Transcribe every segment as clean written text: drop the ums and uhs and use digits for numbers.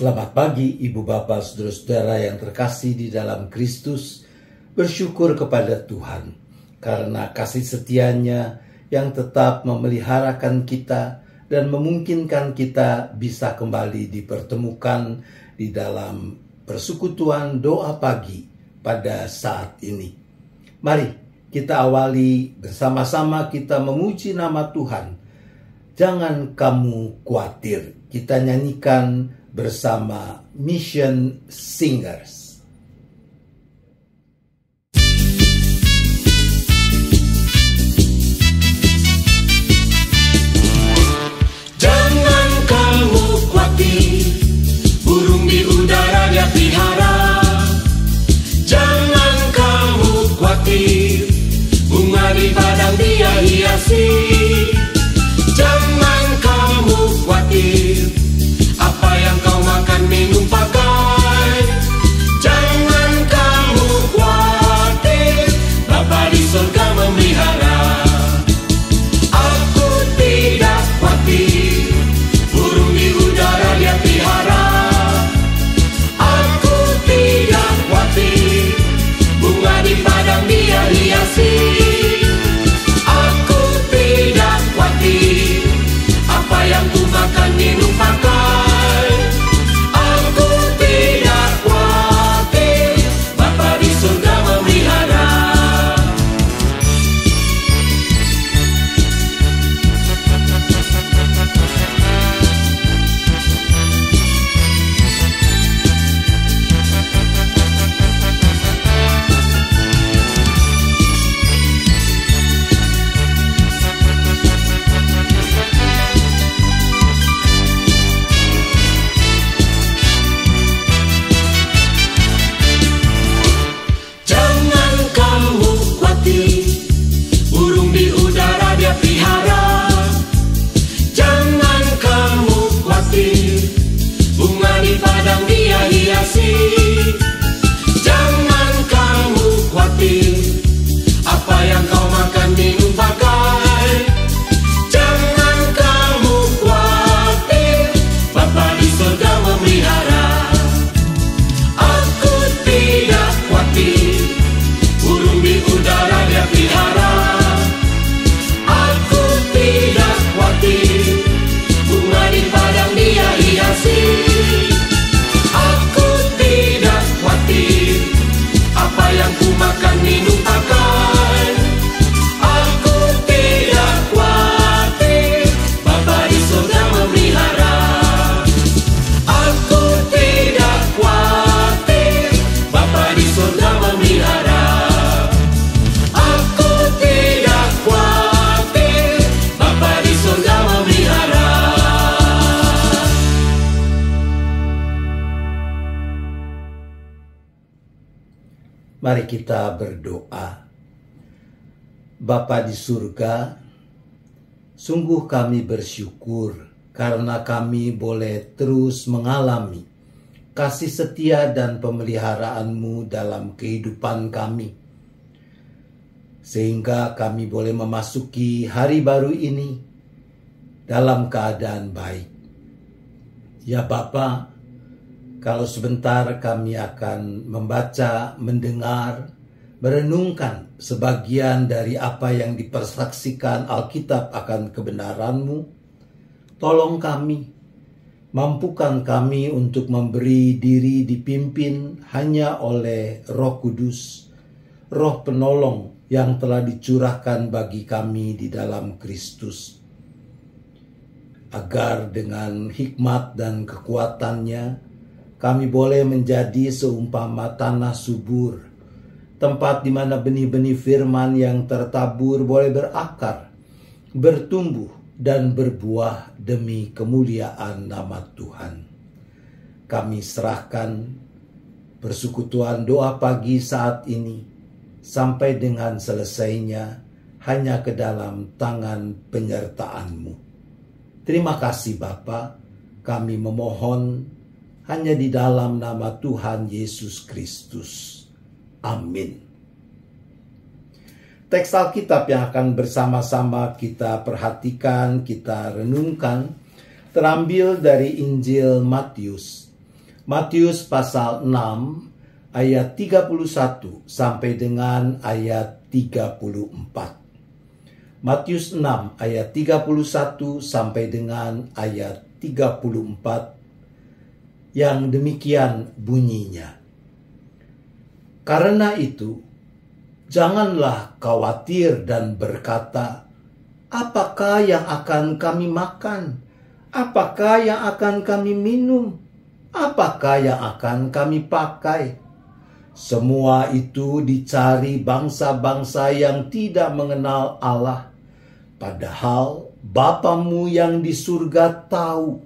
Selamat pagi Ibu Bapak Saudara-saudara yang terkasih di dalam Kristus. Bersyukur kepada Tuhan karena kasih setianya yang tetap memeliharakan kita dan memungkinkan kita bisa kembali dipertemukan di dalam persekutuan doa pagi pada saat ini. Mari kita awali bersama-sama kita memuji nama Tuhan. Jangan kamu khawatir. Kita nyanyikan bersama Mission Singers. Jangan kamu khawatir, burung di udara dia pelihara. Jangan kamu khawatir, bunga di padang dia hiasi. Jangan kamu khawatir, apa yang kau makan, minum, pakai. Jangan kamu khawatir, Bapa di surga memelihara. Aku tidak khawatir, burung di udara dia pelihara. Aku tidak khawatir, bunga di padang dia hiasi. Aku tidak khawatir, apa yang ku makan, minum, pakai. Jangan kamu khawatir, apa yang kau makan, minum, pakai. Jangan kamu khawatir, Bapa di surga memelihara. Aku tidak khawatir, burung di udara dia pelihara. Aku tidak khawatir, bunga di padang dia hiasi. Apa yang ku makan, minum, pakai. Aku tidak khawatir, Bapa di surga memelihara. Aku tidak khawatir, Bapa di surga memelihara. Aku tidak khawatir, Bapa di surga memelihara. Mari kita berdoa. Bapa di surga, sungguh kami bersyukur karena kami boleh terus mengalami kasih setia dan pemeliharaan-Mu dalam kehidupan kami. Sehingga kami boleh memasuki hari baru ini dalam keadaan baik. Ya Bapa, kalau sebentar kami akan membaca, mendengar, merenungkan sebagian dari apa yang dipersaksikan Alkitab akan kebenaran-Mu. Tolong kami, mampukan kami untuk memberi diri dipimpin hanya oleh Roh Kudus, Roh Penolong yang telah dicurahkan bagi kami di dalam Kristus. Agar dengan hikmat dan kekuatannya, kami boleh menjadi seumpama tanah subur, tempat di mana benih-benih firman yang tertabur boleh berakar, bertumbuh, dan berbuah demi kemuliaan nama Tuhan. Kami serahkan persekutuan doa pagi saat ini sampai dengan selesainya hanya ke dalam tangan penyertaan-Mu. Terima kasih Bapa, kami memohon hanya di dalam nama Tuhan Yesus Kristus. Amin. Teks Alkitab yang akan bersama-sama kita perhatikan, kita renungkan, terambil dari Injil Matius Matius pasal 6 ayat 31 sampai dengan ayat 34. Matius 6 ayat 31 sampai dengan ayat 34 yang demikian bunyinya. Karena itu, janganlah khawatir dan berkata, apakah yang akan kami makan? Apakah yang akan kami minum? Apakah yang akan kami pakai? Semua itu dicari bangsa-bangsa yang tidak mengenal Allah. Padahal Bapamu yang di surga tahu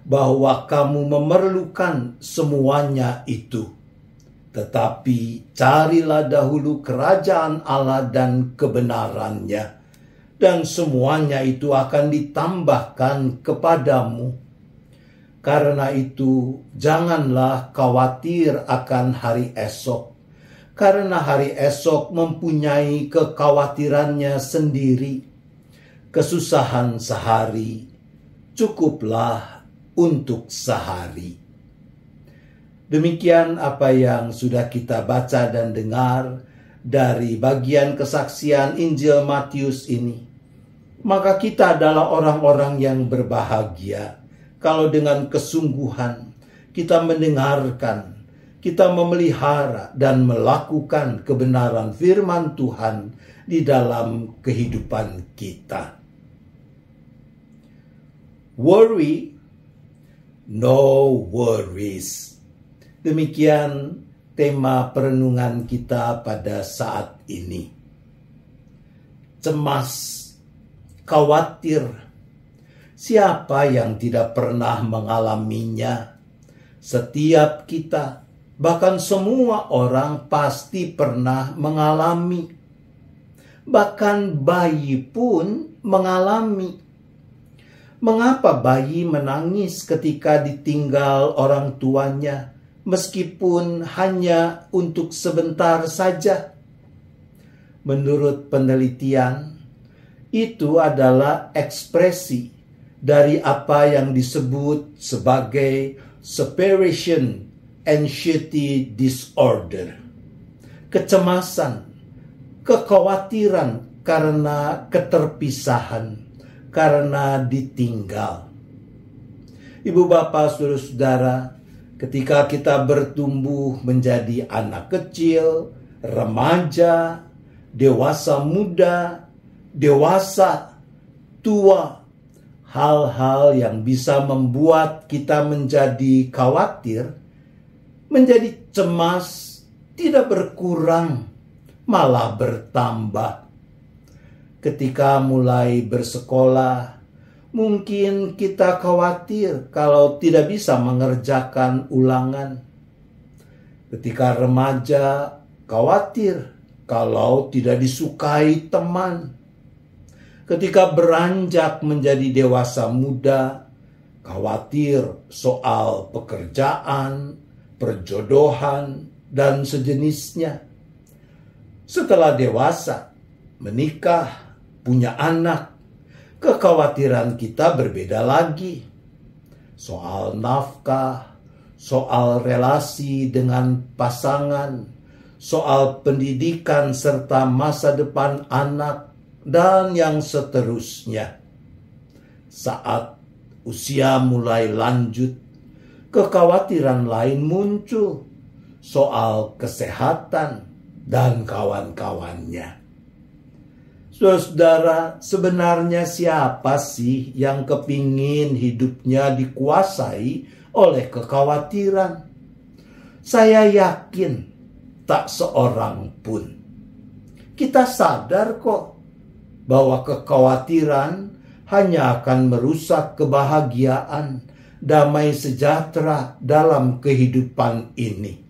bahwa kamu memerlukan semuanya itu. Tetapi carilah dahulu kerajaan Allah dan kebenarannya, dan semuanya itu akan ditambahkan kepadamu. Karena itu, janganlah khawatir akan hari esok, karena hari esok mempunyai kekhawatirannya sendiri. Kesusahan sehari cukuplah untuk sehari. Demikian apa yang sudah kita baca dan dengar dari bagian kesaksian Injil Matius ini. Maka kita adalah orang-orang yang berbahagia kalau dengan kesungguhan kita mendengarkan, kita memelihara dan melakukan kebenaran firman Tuhan di dalam kehidupan kita. Worry, no worries. Demikian tema perenungan kita pada saat ini. Cemas, khawatir. Siapa yang tidak pernah mengalaminya? Setiap kita, bahkan semua orang pasti pernah mengalami. Bahkan bayi pun mengalami. Mengapa bayi menangis ketika ditinggal orang tuanya, meskipun hanya untuk sebentar saja? Menurut penelitian, itu adalah ekspresi dari apa yang disebut sebagai separation anxiety disorder. Kecemasan, kekhawatiran karena keterpisahan, karena ditinggal. Ibu bapak saudara-saudara, ketika kita bertumbuh menjadi anak kecil, remaja, dewasa muda, dewasa, tua, hal-hal yang bisa membuat kita menjadi khawatir, menjadi cemas, tidak berkurang, malah bertambah. Ketika mulai bersekolah, mungkin kita khawatir kalau tidak bisa mengerjakan ulangan. Ketika remaja, khawatir kalau tidak disukai teman. Ketika beranjak menjadi dewasa muda, khawatir soal pekerjaan, perjodohan, dan sejenisnya. Setelah dewasa, menikah, punya anak, kekhawatiran kita berbeda lagi. Soal nafkah, soal relasi dengan pasangan, soal pendidikan serta masa depan anak, dan yang seterusnya. Saat usia mulai lanjut, kekhawatiran lain muncul soal kesehatan dan kawan-kawannya. Saudara, sebenarnya siapa sih yang kepingin hidupnya dikuasai oleh kekhawatiran? Saya yakin tak seorang pun. Kita sadar kok bahwa kekhawatiran hanya akan merusak kebahagiaan, damai sejahtera dalam kehidupan ini.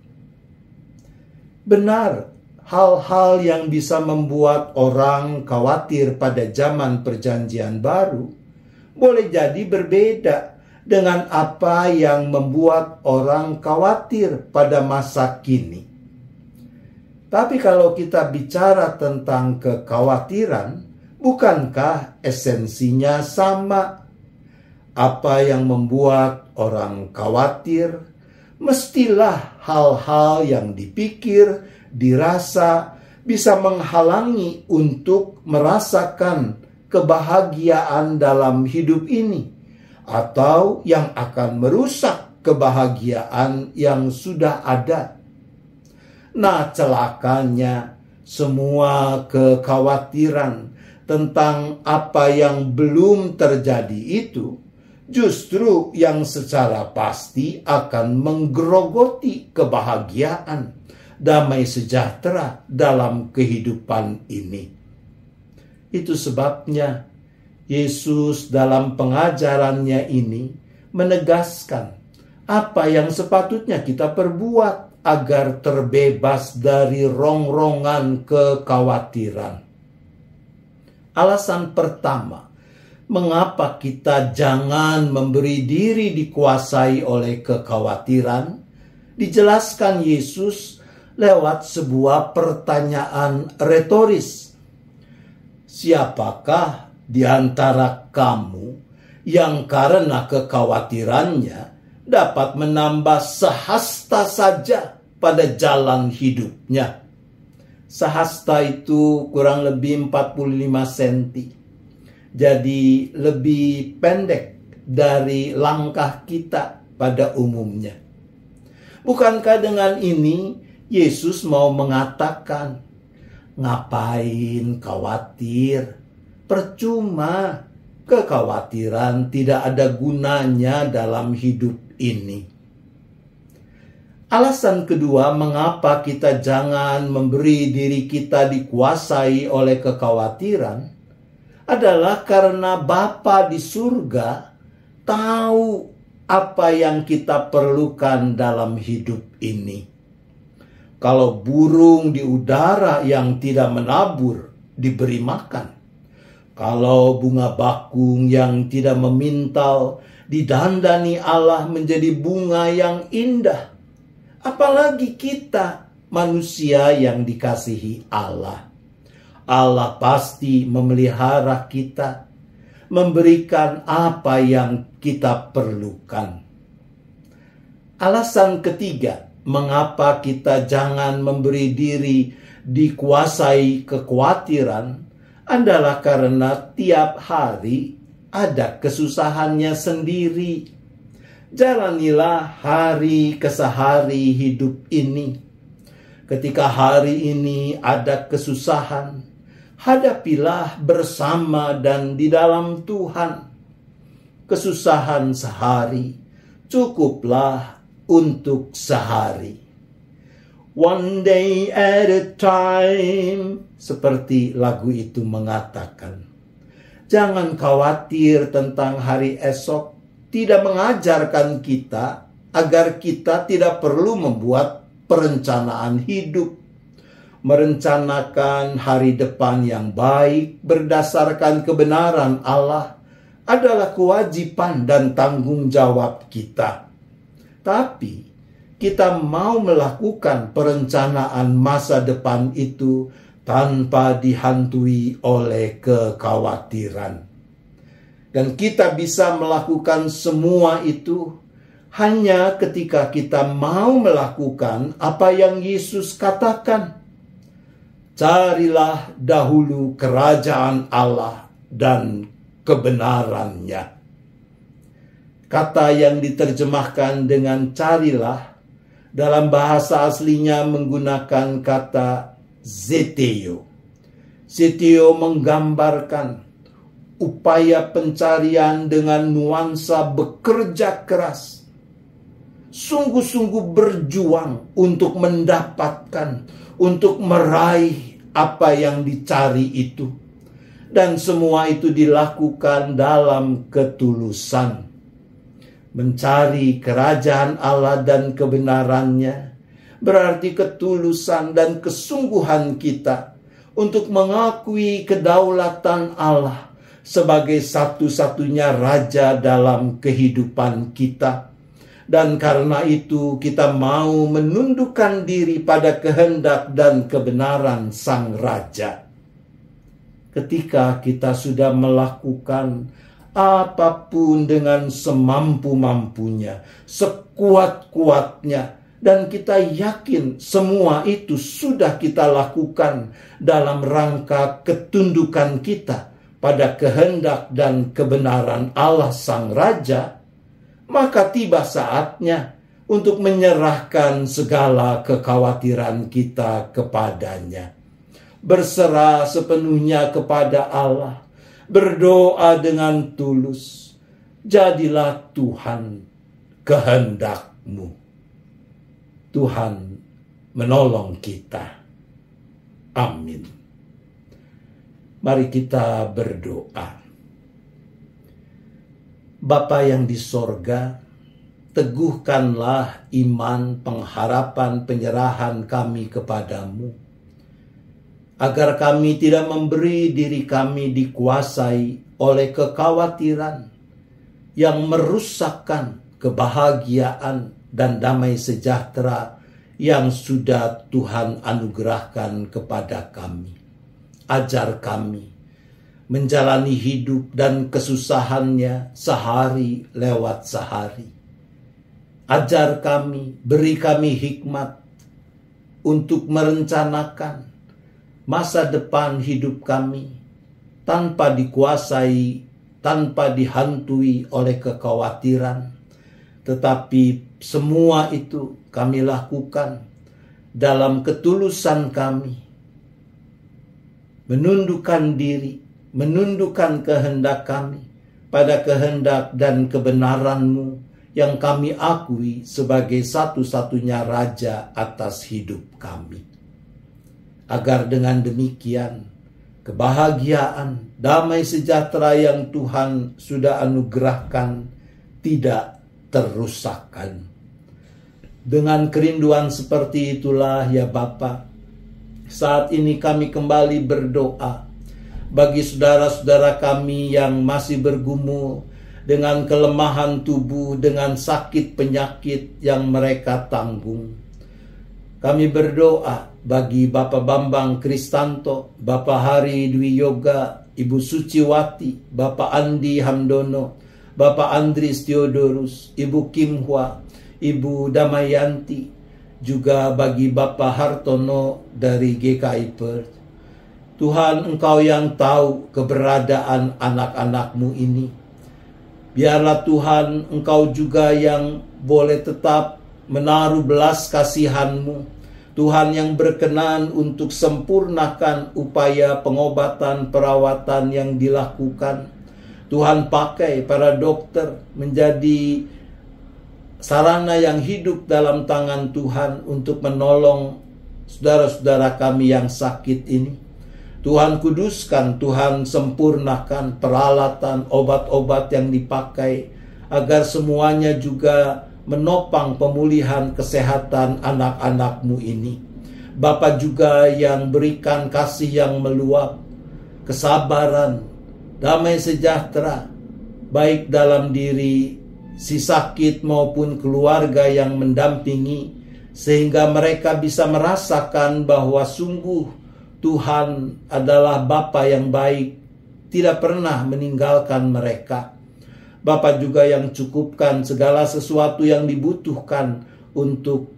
Benar, hal-hal yang bisa membuat orang khawatir pada zaman Perjanjian Baru boleh jadi berbeda dengan apa yang membuat orang khawatir pada masa kini. Tapi kalau kita bicara tentang kekhawatiran, bukankah esensinya sama? Apa yang membuat orang khawatir mestilah hal-hal yang dipikir, dirasa, bisa menghalangi untuk merasakan kebahagiaan dalam hidup ini, atau yang akan merusak kebahagiaan yang sudah ada. Nah, celakanya semua kekhawatiran tentang apa yang belum terjadi itu justru yang secara pasti akan menggerogoti kebahagiaan, damai sejahtera dalam kehidupan ini. Itu sebabnya Yesus dalam pengajarannya ini menegaskan apa yang sepatutnya kita perbuat agar terbebas dari rongrongan kekhawatiran. Alasan pertama, mengapa kita jangan memberi diri dikuasai oleh kekhawatiran, dijelaskan Yesus lewat sebuah pertanyaan retoris. Siapakah di antara kamu yang karena kekhawatirannya dapat menambah sehasta saja pada jalan hidupnya? Sehasta itu kurang lebih 45 cm. Jadi lebih pendek dari langkah kita pada umumnya. Bukankah dengan ini Yesus mau mengatakan, ngapain khawatir? Percuma, kekhawatiran tidak ada gunanya dalam hidup ini. Alasan kedua, mengapa kita jangan memberi diri kita dikuasai oleh kekhawatiran adalah karena Bapa di surga tahu apa yang kita perlukan dalam hidup ini. Kalau burung di udara yang tidak menabur diberi makan, kalau bunga bakung yang tidak memintal didandani Allah menjadi bunga yang indah, apalagi kita manusia yang dikasihi Allah. Allah pasti memelihara kita, memberikan apa yang kita perlukan. Alasan ketiga, mengapa kita jangan memberi diri dikuasai kekhawatiran adalah karena tiap hari ada kesusahannya sendiri. Jalanilah hari kesehari hidup ini. Ketika hari ini ada kesusahan, hadapilah bersama dan di dalam Tuhan. Kesusahan sehari cukuplah untuk sehari. One day at a time, seperti lagu itu mengatakan. Jangan khawatir tentang hari esok, tidak mengajarkan kita agar kita tidak perlu membuat perencanaan hidup. Merencanakan hari depan yang baik berdasarkan kebenaran Allah adalah kewajiban dan tanggung jawab kita. Tapi kita mau melakukan perencanaan masa depan itu tanpa dihantui oleh kekhawatiran. Dan kita bisa melakukan semua itu hanya ketika kita mau melakukan apa yang Yesus katakan. Carilah dahulu kerajaan Allah dan kebenarannya. Kata yang diterjemahkan dengan carilah dalam bahasa aslinya menggunakan kata zeteo. Zeteo menggambarkan upaya pencarian dengan nuansa bekerja keras, sungguh-sungguh berjuang untuk mendapatkan, untuk meraih apa yang dicari itu. Dan semua itu dilakukan dalam ketulusan. Mencari kerajaan Allah dan kebenarannya berarti ketulusan dan kesungguhan kita untuk mengakui kedaulatan Allah sebagai satu-satunya raja dalam kehidupan kita. Dan karena itu kita mau menundukkan diri pada kehendak dan kebenaran sang raja. Ketika kita sudah melakukan apapun dengan semampu-mampunya, sekuat-kuatnya. Dan kita yakin semua itu sudah kita lakukan dalam rangka ketundukan kita pada kehendak dan kebenaran Allah Sang Raja. Maka tiba saatnya untuk menyerahkan segala kekhawatiran kita kepadanya. Berserah sepenuhnya kepada Allah. Berdoa dengan tulus. Jadilah Tuhan kehendak-Mu. Tuhan menolong kita. Amin. Mari kita berdoa. Bapa yang di sorga, teguhkanlah iman, pengharapan, penyerahan kami kepadamu, agar kami tidak memberi diri kami dikuasai oleh kekhawatiran yang merusakkan kebahagiaan dan damai sejahtera yang sudah Tuhan anugerahkan kepada kami. Ajar kami menjalani hidup dan kesusahannya sehari lewat sehari. Ajar kami, beri kami hikmat untuk merencanakan masa depan hidup kami tanpa dikuasai, tanpa dihantui oleh kekhawatiran. Tetapi semua itu kami lakukan dalam ketulusan kami, menundukkan diri, menundukkan kehendak kami pada kehendak dan kebenaran-Mu yang kami akui sebagai satu-satunya Raja atas hidup kami. Agar dengan demikian, kebahagiaan, damai sejahtera yang Tuhan sudah anugerahkan tidak terusakkan. Dengan kerinduan seperti itulah ya Bapa, saat ini kami kembali berdoa bagi saudara-saudara kami yang masih bergumul dengan kelemahan tubuh, dengan sakit penyakit yang mereka tanggung. Kami berdoa bagi Bapak Bambang Kristanto, Bapak Hari Dwi Yoga, Ibu Suciwati, Bapak Andi Hamdono, Bapak Andris Theodorus, Ibu Kim Hwa, Ibu Damayanti, juga bagi Bapak Hartono dari GKI Perth. Tuhan, Engkau yang tahu keberadaan anak-anak-Mu ini. Biarlah Tuhan, Engkau juga yang boleh tetap menaruh belas kasihan-Mu. Tuhan yang berkenan untuk sempurnakan upaya pengobatan, perawatan yang dilakukan. Tuhan pakai para dokter menjadi sarana yang hidup dalam tangan Tuhan untuk menolong saudara-saudara kami yang sakit ini. Tuhan kuduskan, Tuhan sempurnakan peralatan, obat-obat yang dipakai, agar semuanya juga menopang pemulihan kesehatan anak-anak-Mu ini. Bapa juga yang berikan kasih yang meluap, kesabaran, damai sejahtera, baik dalam diri si sakit maupun keluarga yang mendampingi, sehingga mereka bisa merasakan bahwa sungguh Tuhan adalah Bapa yang baik, tidak pernah meninggalkan mereka. Bapa juga yang cukupkan segala sesuatu yang dibutuhkan untuk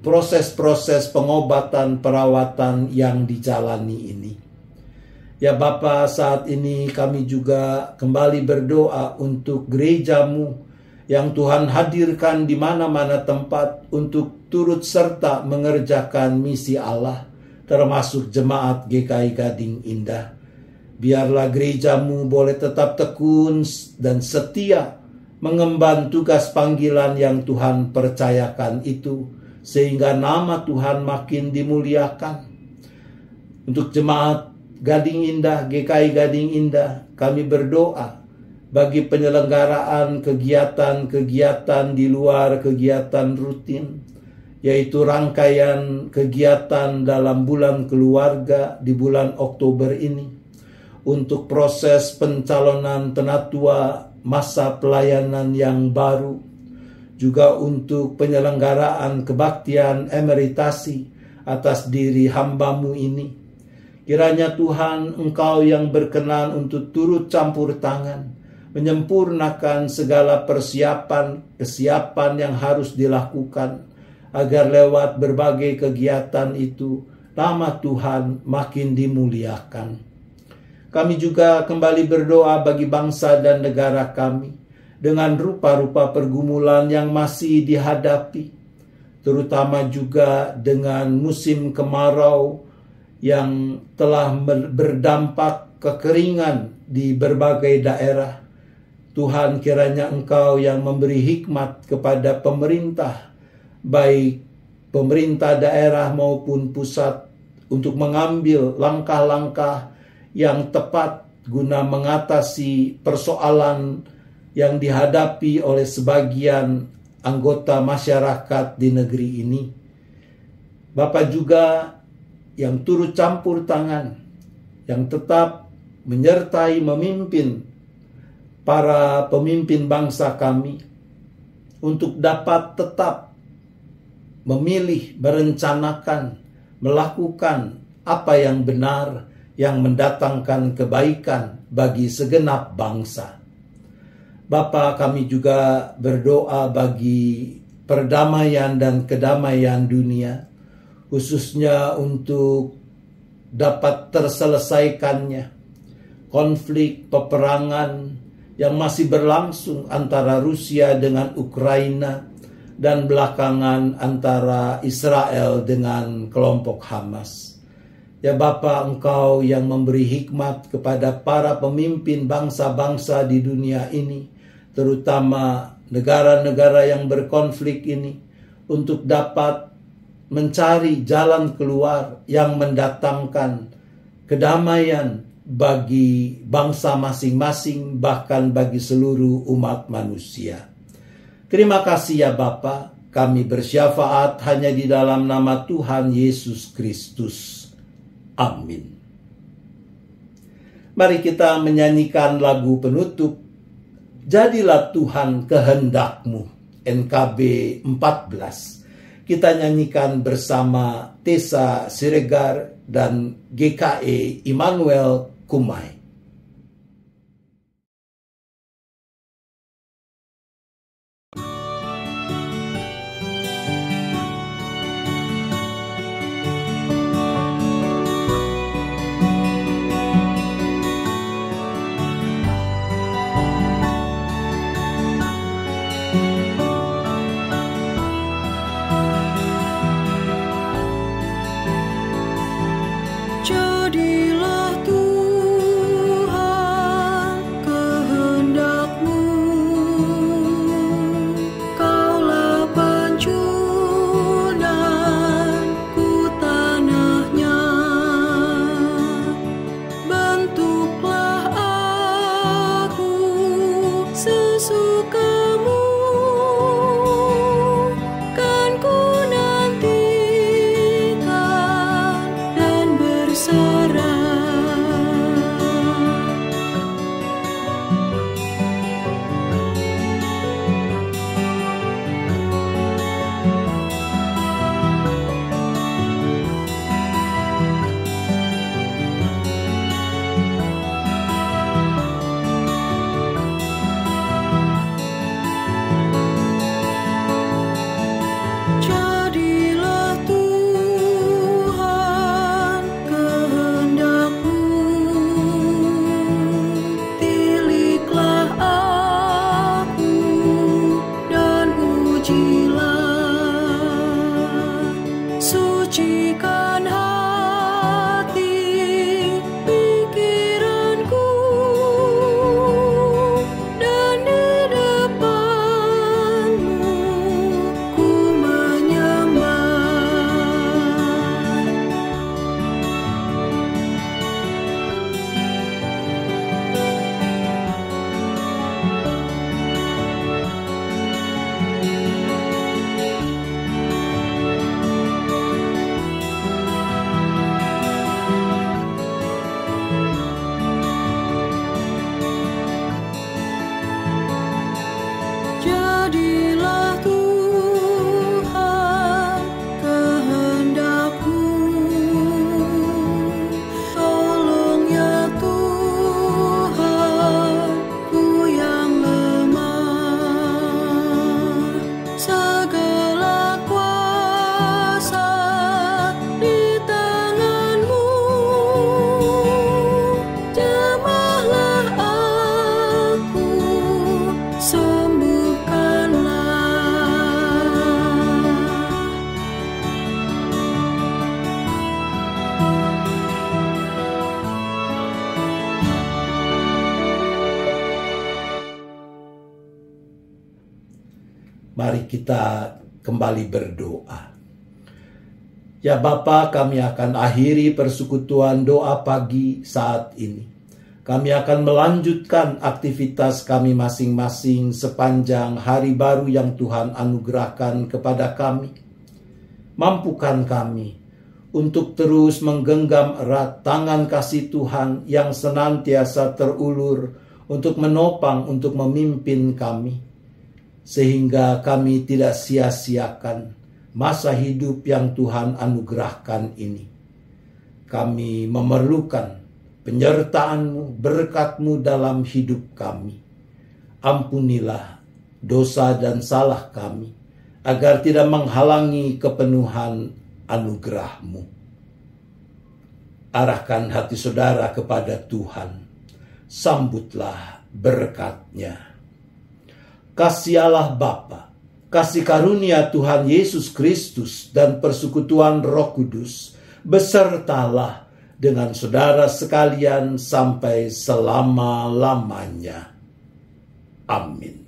proses-proses pengobatan, perawatan yang dijalani ini. Ya Bapa, saat ini kami juga kembali berdoa untuk gereja-Mu yang Tuhan hadirkan di mana-mana tempat untuk turut serta mengerjakan misi Allah, termasuk jemaat GKI Gading Indah. Biarlah gereja-Mu boleh tetap tekun dan setia mengemban tugas panggilan yang Tuhan percayakan itu, sehingga nama Tuhan makin dimuliakan. Untuk jemaat Gading Indah, GKI Gading Indah, kami berdoa bagi penyelenggaraan kegiatan-kegiatan di luar kegiatan rutin, yaitu rangkaian kegiatan dalam bulan keluarga di bulan Oktober ini, untuk proses pencalonan penatua masa pelayanan yang baru, juga untuk penyelenggaraan kebaktian emeritasi atas diri hamba-Mu ini. Kiranya Tuhan, Engkau yang berkenan untuk turut campur tangan, menyempurnakan segala kesiapan yang harus dilakukan, agar lewat berbagai kegiatan itu, nama Tuhan makin dimuliakan. Kami juga kembali berdoa bagi bangsa dan negara kami, dengan rupa-rupa pergumulan yang masih dihadapi, terutama juga dengan musim kemarau yang telah berdampak kekeringan di berbagai daerah. Tuhan, kiranya Engkau yang memberi hikmat kepada pemerintah, baik pemerintah daerah maupun pusat, untuk mengambil langkah-langkah yang tepat guna mengatasi persoalan yang dihadapi oleh sebagian anggota masyarakat di negeri ini. Bapak juga yang turut campur tangan, yang tetap menyertai memimpin para pemimpin bangsa kami untuk dapat tetap memilih, merencanakan, melakukan apa yang benar, yang mendatangkan kebaikan bagi segenap bangsa. Bapa, kami juga berdoa bagi perdamaian dan kedamaian dunia, khususnya untuk dapat terselesaikannya konflik peperangan yang masih berlangsung antara Rusia dengan Ukraina, dan belakangan antara Israel dengan kelompok Hamas. Ya Bapa, Engkau yang memberi hikmat kepada para pemimpin bangsa-bangsa di dunia ini, terutama negara-negara yang berkonflik ini, untuk dapat mencari jalan keluar yang mendatangkan kedamaian bagi bangsa masing-masing, bahkan bagi seluruh umat manusia. Terima kasih ya Bapa, kami bersyafaat hanya di dalam nama Tuhan Yesus Kristus. Amin. Mari kita menyanyikan lagu penutup, Jadilah Tuhan Kehendak-Mu, NKB 14. Kita nyanyikan bersama Tessa Siregar dan GKE Immanuel Kumai. Jadilah Tuhan Mari kita kembali berdoa. Ya Bapa, kami akan akhiri persekutuan doa pagi saat ini. Kami akan melanjutkan aktivitas kami masing-masing sepanjang hari baru yang Tuhan anugerahkan kepada kami. Mampukan kami untuk terus menggenggam erat tangan kasih Tuhan yang senantiasa terulur untuk menopang, untuk memimpin kami. Sehingga kami tidak sia-siakan masa hidup yang Tuhan anugerahkan ini. Kami memerlukan penyertaan-Mu, berkat-Mu dalam hidup kami. Ampunilah dosa dan salah kami, agar tidak menghalangi kepenuhan anugerah-Mu. Arahkan hati saudara kepada Tuhan. Sambutlah berkat-Nya. Kasih Allah Bapa, kasih karunia Tuhan Yesus Kristus, dan persekutuan Roh Kudus besertalah dengan saudara sekalian sampai selama-lamanya. Amin.